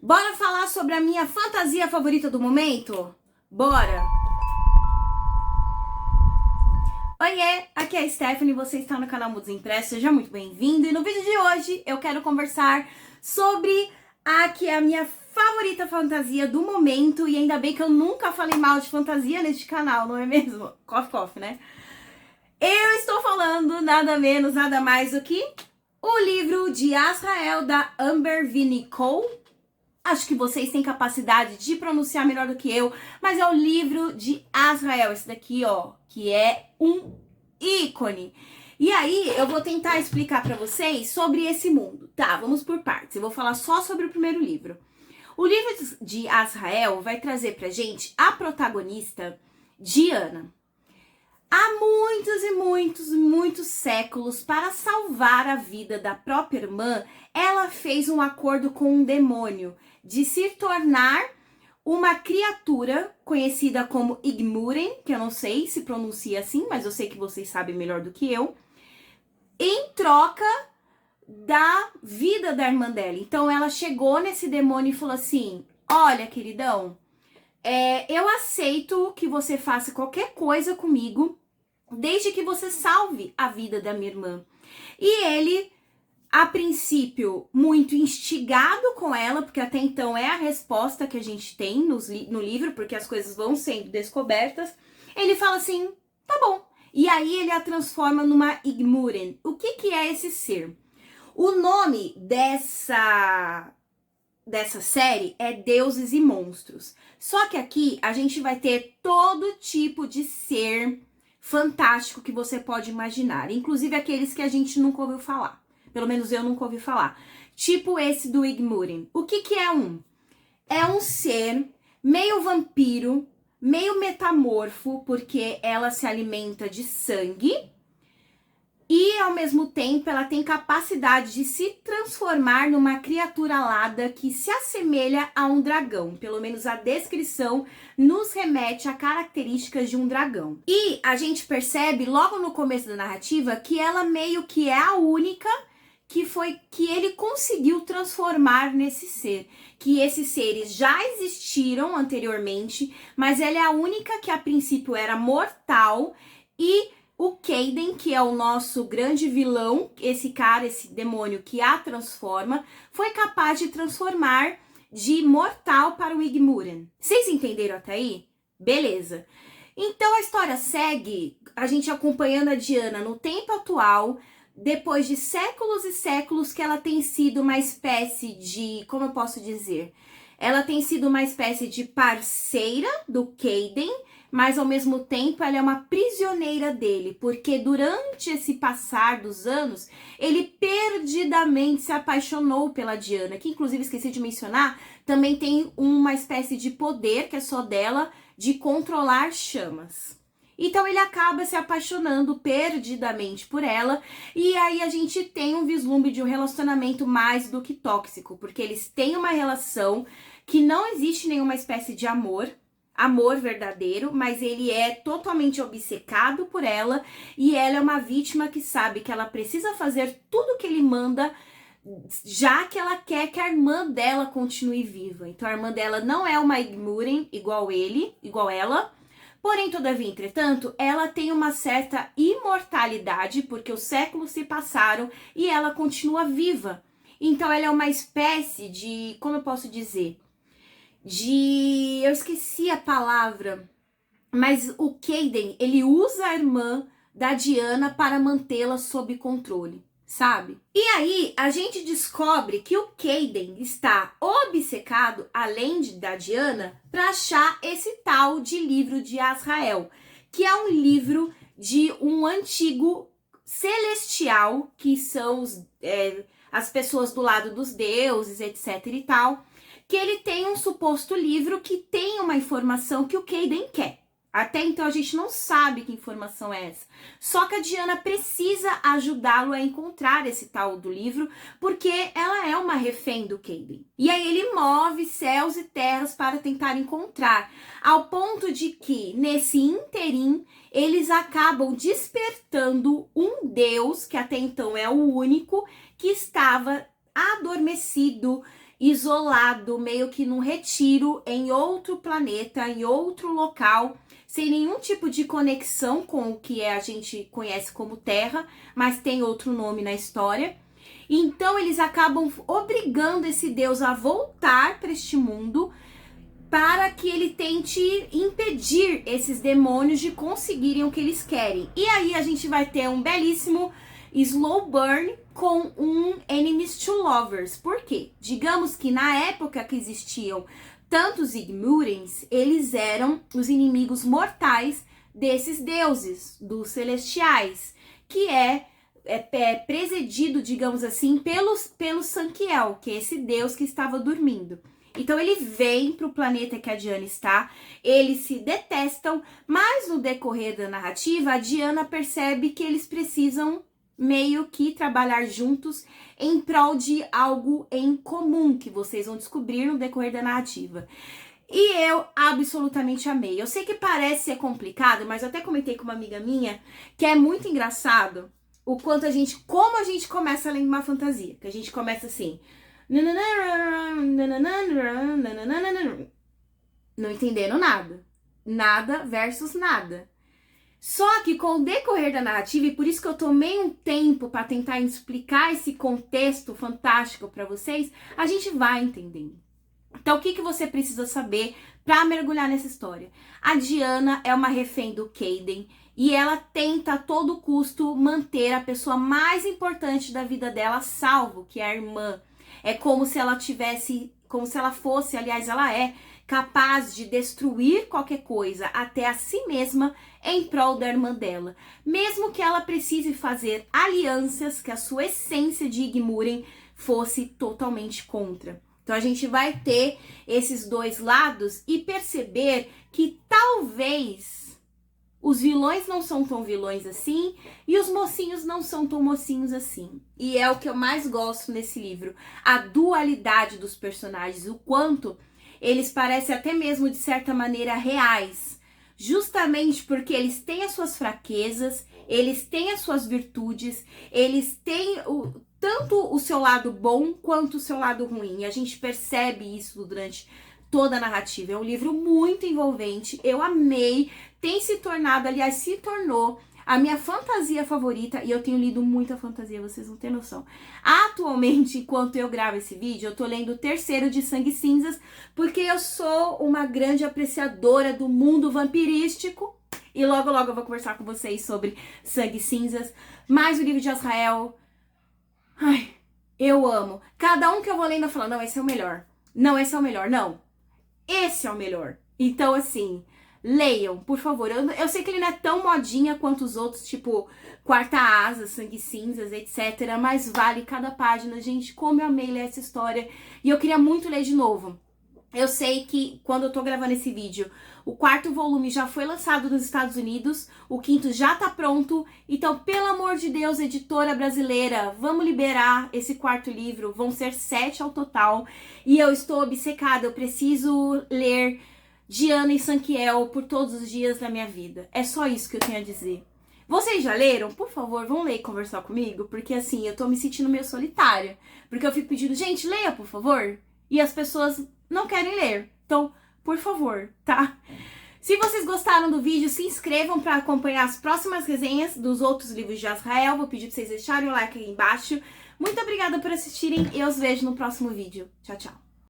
Bora falar sobre a minha fantasia favorita do momento? Bora! Oiê, aqui é a Stephanie, você está no canal Mudos Impresso, seja muito bem-vindo. E no vídeo de hoje eu quero conversar sobre a que é a minha favorita fantasia do momento. E ainda bem que eu nunca falei mal de fantasia neste canal, não é mesmo? Coffee, coffee, né? Eu estou falando nada menos, nada mais do que o livro de Azrael, da Amber V. Nicole. Acho que vocês têm capacidade de pronunciar melhor do que eu, mas é o livro de Azrael, esse daqui, ó, que é um ícone. E aí, eu vou tentar explicar pra vocês sobre esse mundo. Tá, vamos por partes. Eu vou falar só sobre o primeiro livro. O livro de Azrael vai trazer pra gente a protagonista, Diana. Há muitos séculos, para salvar a vida da própria irmã, ela fez um acordo com um demônio de se tornar uma criatura conhecida como Igmuren, que eu não sei se pronuncia assim, mas eu sei que vocês sabem melhor do que eu, em troca da vida da irmã dela. Então ela chegou nesse demônio e falou assim: olha, queridão, eu aceito que você faça qualquer coisa comigo, desde que você salve a vida da minha irmã. E ele, a princípio, muito instigado com ela, porque até então é a resposta que a gente tem no livro, porque as coisas vão sendo descobertas, ele fala assim, tá bom. E aí ele a transforma numa Igmuren. O que é esse ser? O nome dessa série é Deuses e Monstros. Só que aqui a gente vai ter todo tipo de ser fantástico que você pode imaginar, inclusive aqueles que a gente nunca ouviu falar. Pelo menos eu nunca ouvi falar. Tipo esse do Igmuren. O que é um? É um ser meio vampiro, meio metamorfo, porque ela se alimenta de sangue. E, ao mesmo tempo, ela tem capacidade de se transformar numa criatura alada que se assemelha a um dragão. Pelo menos a descrição nos remete a características de um dragão. E a gente percebe, logo no começo da narrativa, que ela meio que é a única que ele conseguiu transformar nesse ser. Que esses seres já existiram anteriormente, mas ela é a única que a princípio era mortal e o Kaden, que é o nosso grande vilão, esse cara, esse demônio que a transforma, foi capaz de transformar de mortal para o Igmuren. Vocês entenderam até aí? Beleza. Então a história segue, a gente acompanhando a Diana no tempo atual, depois de séculos e séculos que ela tem sido uma espécie de, como eu posso dizer? Ela tem sido uma espécie de parceira do Kaden, mas ao mesmo tempo ela é uma prisioneira dele, porque durante esse passar dos anos, ele perdidamente se apaixonou pela Diana, que inclusive esqueci de mencionar, também tem uma espécie de poder, que é só dela, de controlar chamas. Então ele acaba se apaixonando perdidamente por ela, e aí a gente tem um vislumbre de um relacionamento mais do que tóxico, porque eles têm uma relação que não existe nenhuma espécie de amor verdadeiro, mas ele é totalmente obcecado por ela e ela é uma vítima que sabe que ela precisa fazer tudo que ele manda, já que ela quer que a irmã dela continue viva. Então a irmã dela não é uma Igmuren igual ela, porém, todavia, entretanto, ela tem uma certa imortalidade, porque os séculos se passaram e ela continua viva. Então ela é uma espécie de, como eu posso dizer, eu esqueci a palavra, mas o Kaden, ele usa a irmã da Diana para mantê-la sob controle, sabe? E aí, a gente descobre que o Kaden está obcecado, além da Diana, para achar esse tal de livro de Azrael, que é um livro de um antigo celestial, que são as pessoas do lado dos deuses, etc e tal, que ele tem um suposto livro que tem uma informação que o Kaden quer. Até então a gente não sabe que informação é essa. Só que a Diana precisa ajudá-lo a encontrar esse tal do livro, porque ela é uma refém do Kaden. E aí ele move céus e terras para tentar encontrar, ao ponto de que, nesse interim, eles acabam despertando um deus, que até então é o único, que estava adormecido isolado, meio que num retiro em outro planeta, em outro local, sem nenhum tipo de conexão com o que a gente conhece como Terra, mas tem outro nome na história. Então eles acabam obrigando esse Deus a voltar para este mundo para que ele tente impedir esses demônios de conseguirem o que eles querem. E aí a gente vai ter um belíssimo slow burn com um enemies to lovers. Por quê? Digamos que na época que existiam tantos Igmurins, eles eram os inimigos mortais desses deuses, dos celestiais, que é presidido, digamos assim, pelo Sankiel, que é esse deus que estava dormindo. Então ele vem para o planeta que a Diana está, eles se detestam, mas no decorrer da narrativa, a Diana percebe que eles precisam meio que trabalhar juntos em prol de algo em comum, que vocês vão descobrir no decorrer da narrativa. E eu absolutamente amei. Eu sei que parece ser complicado, mas eu até comentei com uma amiga minha que é muito engraçado o quanto como a gente começa lendo uma fantasia, que a gente começa assim, não entendendo nada. Nada versus nada. Só que com o decorrer da narrativa, e por isso que eu tomei um tempo para tentar explicar esse contexto fantástico para vocês, a gente vai entendendo. Então, o que você precisa saber para mergulhar nessa história? A Diana é uma refém do Kaden e ela tenta a todo custo manter a pessoa mais importante da vida dela salvo, que é a irmã. É como se ela fosse, aliás, ela é capaz de destruir qualquer coisa, até a si mesma, em prol da irmã dela. Mesmo que ela precise fazer alianças que a sua essência de Igmuren fosse totalmente contra. Então a gente vai ter esses dois lados e perceber que talvez os vilões não são tão vilões assim e os mocinhos não são tão mocinhos assim. E é o que eu mais gosto nesse livro, a dualidade dos personagens, o quanto eles parecem até mesmo de certa maneira reais, justamente porque eles têm as suas fraquezas, eles têm as suas virtudes, eles têm tanto o seu lado bom quanto o seu lado ruim. E a gente percebe isso durante toda a narrativa. É um livro muito envolvente, eu amei, tem se tornado, aliás, se tornou a minha fantasia favorita, e eu tenho lido muita fantasia, vocês não têm noção. Atualmente, enquanto eu gravo esse vídeo, eu tô lendo o terceiro de Sangue Cinzas, porque eu sou uma grande apreciadora do mundo vampirístico, e logo logo eu vou conversar com vocês sobre Sangue Cinzas, mas o livro de Azrael, ai, eu amo. Cada um que eu vou lendo eu falo, não, esse é o melhor. Não, esse é o melhor. Não, esse é o melhor. Então, assim, leiam, por favor. Eu sei que ele não é tão modinha quanto os outros, tipo Quarta Asa, Sangue Cinzas, etc. Mas vale cada página. Gente, como eu amei ler essa história. E eu queria muito ler de novo. Eu sei que quando eu tô gravando esse vídeo, o 4º volume já foi lançado nos Estados Unidos, o 5º já tá pronto, então, pelo amor de Deus, editora brasileira, vamos liberar esse 4º livro, vão ser 7 ao total, e eu estou obcecada, eu preciso ler Diana e Sankiel por todos os dias da minha vida, é só isso que eu tenho a dizer. Vocês já leram? Por favor, vão ler e conversar comigo, porque assim, eu tô me sentindo meio solitária, porque eu fico pedindo, gente, leia, por favor, e as pessoas não querem ler. Então, por favor, tá? Se vocês gostaram do vídeo, se inscrevam para acompanhar as próximas resenhas dos outros livros de Azrael. Vou pedir para vocês deixarem o like aí embaixo. Muito obrigada por assistirem e eu os vejo no próximo vídeo. Tchau, tchau.